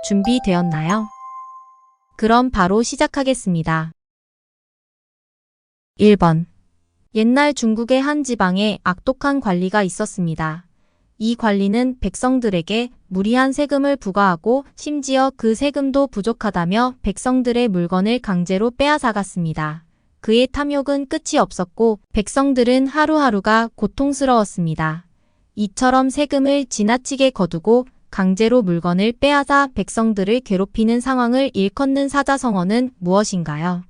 준비되었나요? 그럼 바로 시작하겠습니다. 1번. 옛날 중국의 한 지방에 악독한 관리가 있었습니다. 이 관리는 백성들에게 무리한 세금을 부과하고 심지어 그 세금도 부족하다며 백성들의 물건을 강제로 빼앗아갔습니다. 그의 탐욕은 끝이 없었고 백성들은 하루하루가 고통스러웠습니다. 이처럼 세금을 지나치게 거두고 강제로 물건을 빼앗아 백성들을 괴롭히는 상황을 일컫는 사자성어는 무엇인가요?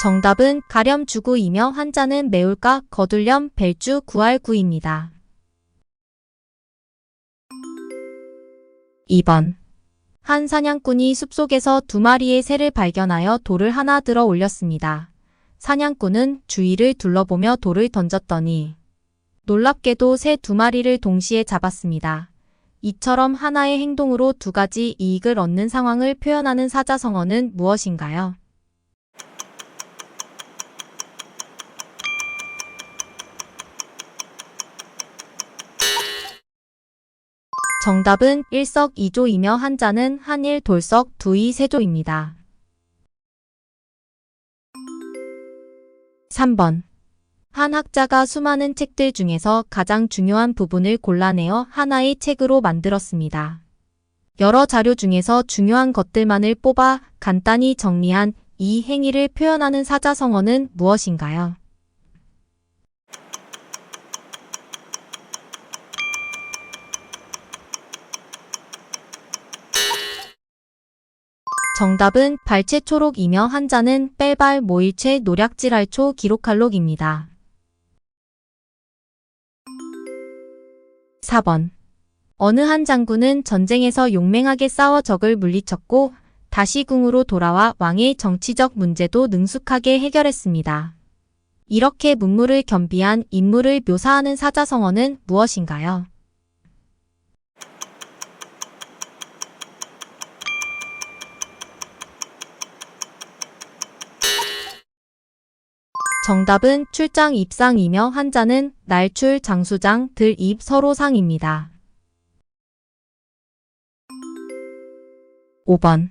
정답은 가렴주구이며 한자는 매울까 거둘렴 벨주 구할구입니다. 2번. 한 사냥꾼이 숲속에서 2마리의 새를 발견하여 돌을 하나 들어 올렸습니다. 사냥꾼은 주위를 둘러보며 돌을 던졌더니 놀랍게도 새 2마리를 동시에 잡았습니다. 이처럼 하나의 행동으로 2가지 이익을 얻는 상황을 표현하는 사자성어는 무엇인가요? 정답은 일석이조이며 한자는 한일 돌석 두이세조입니다. 3번. 한 학자가 수많은 책들 중에서 가장 중요한 부분을 골라내어 하나의 책으로 만들었습니다. 여러 자료 중에서 중요한 것들만을 뽑아 간단히 정리한 이 행위를 표현하는 사자성어는 무엇인가요? 정답은 발췌초록이며 한자는 뺄발 모일체 노략질할초 기록할록입니다. 4번. 어느 한 장군은 전쟁에서 용맹하게 싸워 적을 물리쳤고 다시 궁으로 돌아와 왕의 정치적 문제도 능숙하게 해결했습니다. 이렇게 문무를 겸비한 인물을 묘사하는 사자성어는 무엇인가요? 정답은 출장 입상이며 한자는 날출 장수장 들입 서로상입니다. 5번.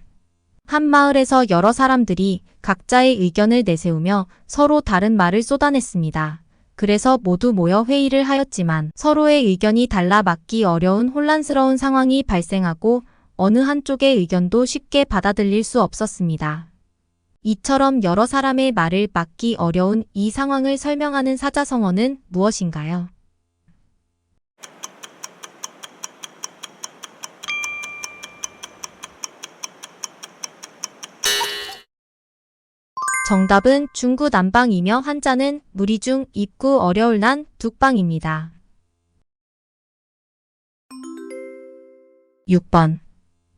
한 마을에서 여러 사람들이 각자의 의견을 내세우며 서로 다른 말을 쏟아냈습니다. 그래서 모두 모여 회의를 하였지만 서로의 의견이 달라 맞기 어려운 혼란스러운 상황이 발생하고 어느 한쪽의 의견도 쉽게 받아들일 수 없었습니다. 이처럼 여러 사람의 말을 맞기 어려운 이 상황을 설명하는 사자성어는 무엇인가요? 정답은 중구난방이며 한자는 무리중 입구 어려울 난 둑방입니다. 6번.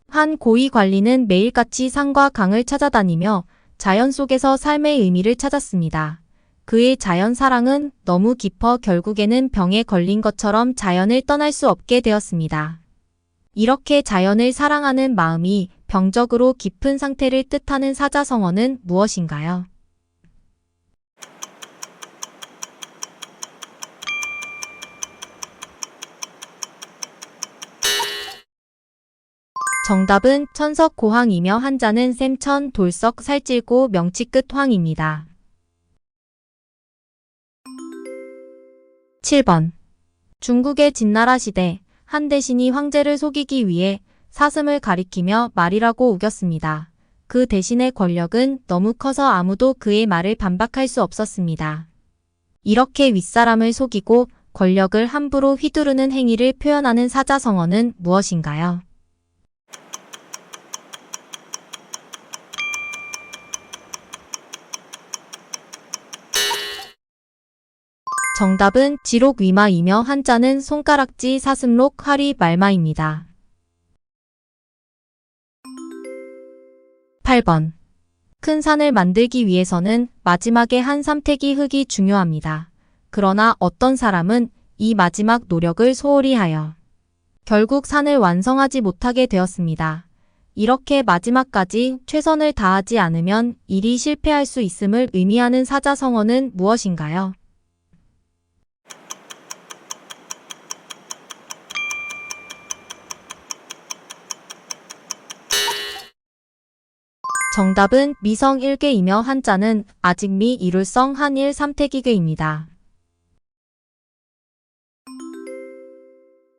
한 고위 관리는 매일같이 산과 강을 찾아다니며 자연 속에서 삶의 의미를 찾았습니다. 그의 자연 사랑은 너무 깊어 결국에는 병에 걸린 것처럼 자연을 떠날 수 없게 되었습니다. 이렇게 자연을 사랑하는 마음이 병적으로 깊은 상태를 뜻하는 사자성어는 무엇인가요? 정답은 천석고황이며 한자는 샘천 돌석 살찔고 명치끝 황입니다. 7번. 중국의 진나라 시대 한 대신이 황제를 속이기 위해 사슴을 가리키며 말이라고 우겼습니다. 그 대신의 권력은 너무 커서 아무도 그의 말을 반박할 수 없었습니다. 이렇게 윗사람을 속이고 권력을 함부로 휘두르는 행위를 표현하는 사자성어는 무엇인가요? 정답은 지록위마이며 한자는 손가락지 사슴록 하리 말마입니다. 8번. 큰 산을 만들기 위해서는 마지막에 한 삼태기 흙이 중요합니다. 그러나 어떤 사람은 이 마지막 노력을 소홀히 하여 결국 산을 완성하지 못하게 되었습니다. 이렇게 마지막까지 최선을 다하지 않으면 일이 실패할 수 있음을 의미하는 사자성어는 무엇인가요? 정답은 미성 1개이며 한자는 아직 미 이룰성 한일 삼태기계입니다.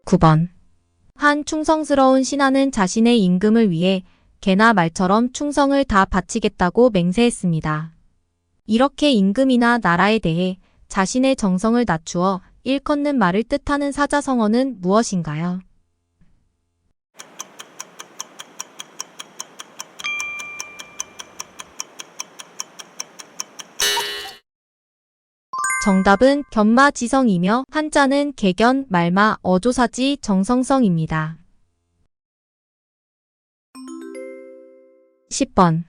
9번. 한 충성스러운 신하는 자신의 임금을 위해 개나 말처럼 충성을 다 바치겠다고 맹세했습니다. 이렇게 임금이나 나라에 대해 자신의 정성을 낮추어 일컫는 말을 뜻하는 사자성어는 무엇인가요? 정답은 견마지성이며 한자는 개견, 말마, 어조사지, 정성성입니다. 10번.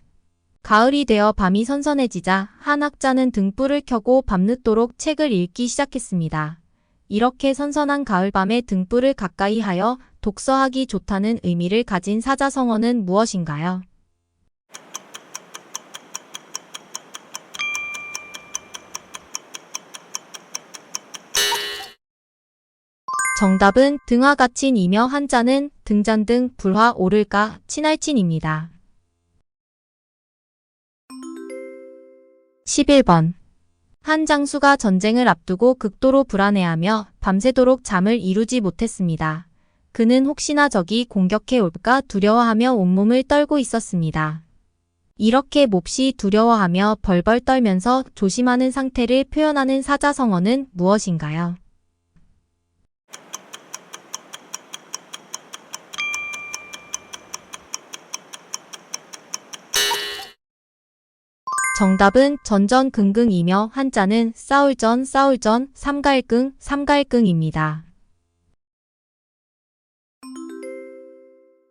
가을이 되어 밤이 선선해지자 한 학자는 등불을 켜고 밤늦도록 책을 읽기 시작했습니다. 이렇게 선선한 가을밤에 등불을 가까이 하여 독서하기 좋다는 의미를 가진 사자성어는 무엇인가요? 정답은 등화가친이며 한자는 등잔등, 불화, 오를까, 친할친입니다. 11번. 한 장수가 전쟁을 앞두고 극도로 불안해하며 밤새도록 잠을 이루지 못했습니다. 그는 혹시나 적이 공격해 올까 두려워하며 온몸을 떨고 있었습니다. 이렇게 몹시 두려워하며 벌벌 떨면서 조심하는 상태를 표현하는 사자성어는 무엇인가요? 정답은 전전긍긍이며 한자는 싸울전, 삼갈긍, 삼갈긍입니다.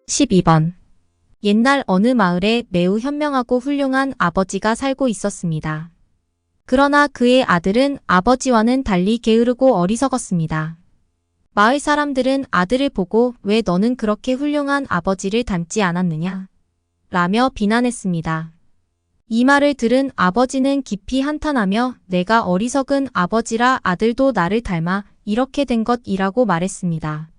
12번. 옛날 어느 마을에 매우 현명하고 훌륭한 아버지가 살고 있었습니다. 그러나 그의 아들은 아버지와는 달리 게으르고 어리석었습니다. 마을 사람들은 아들을 보고 왜 너는 그렇게 훌륭한 아버지를 닮지 않았느냐? 라며 비난했습니다. 이 말을 들은 아버지는 깊이 한탄하며 내가 어리석은 아버지라 아들도 나를 닮아 이렇게 된 것이라고 말했습니다.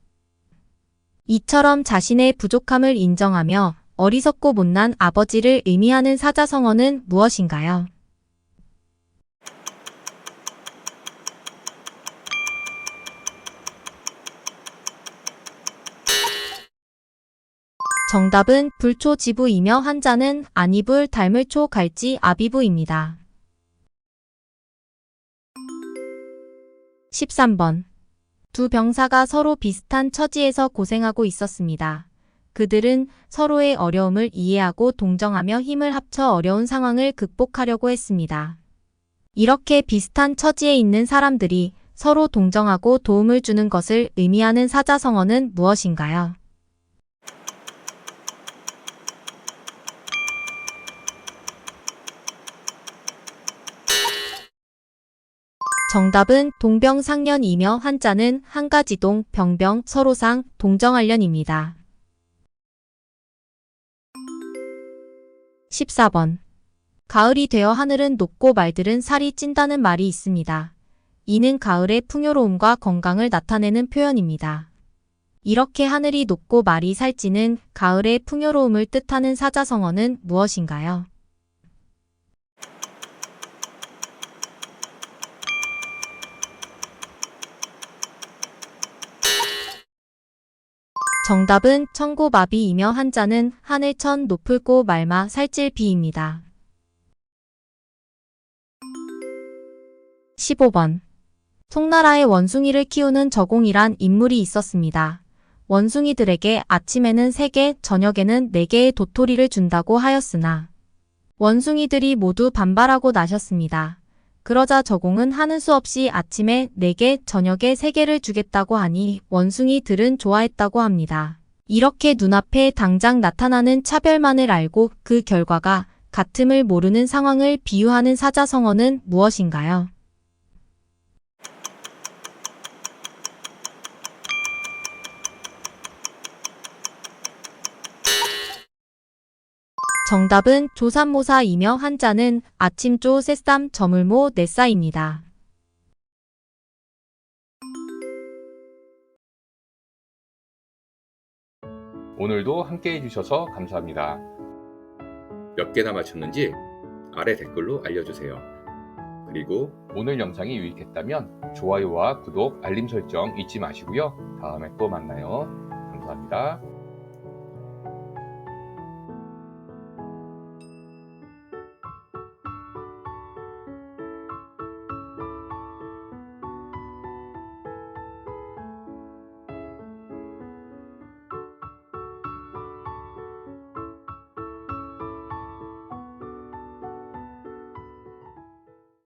이처럼 자신의 부족함을 인정하며 어리석고 못난 아버지를 의미하는 사자성어는 무엇인가요? 정답은 불초지부이며 한자는 안이불, 닮을초, 갈지, 아비부입니다. 13번. 두 병사가 서로 비슷한 처지에서 고생하고 있었습니다. 그들은 서로의 어려움을 이해하고 동정하며 힘을 합쳐 어려운 상황을 극복하려고 했습니다. 이렇게 비슷한 처지에 있는 사람들이 서로 동정하고 도움을 주는 것을 의미하는 사자성어는 무엇인가요? 정답은 동병상련이며 한자는 한가지동, 병병, 서로상, 동정하련입니다. 14번. 가을이 되어 하늘은 높고 말들은 살이 찐다는 말이 있습니다. 이는 가을의 풍요로움과 건강을 나타내는 표현입니다. 이렇게 하늘이 높고 말이 살찌는 가을의 풍요로움을 뜻하는 사자성어는 무엇인가요? 정답은 천고마비이며 한자는 하늘천, 높을고, 말마, 살찔비입니다. 15번. 송나라에 원숭이를 키우는 저공이란 인물이 있었습니다. 원숭이들에게 아침에는 3개, 저녁에는 4개의 도토리를 준다고 하였으나 원숭이들이 모두 반발하고 나셨습니다. 그러자 저공은 하는 수 없이 아침에 4개, 저녁에 3개를 주겠다고 하니 원숭이들은 좋아했다고 합니다. 이렇게 눈앞에 당장 나타나는 차별만을 알고 그 결과가 같음을 모르는 상황을 비유하는 사자성어는 무엇인가요? 정답은 조삼모사이며 한자는 아침조 새쌈 저물모 넷사입니다. 오늘도 함께 해주셔서 감사합니다. 몇 개나 맞췄는지 아래 댓글로 알려주세요. 그리고 오늘 영상이 유익했다면 좋아요와 구독, 알림 설정 잊지 마시고요. 다음에 또 만나요. 감사합니다.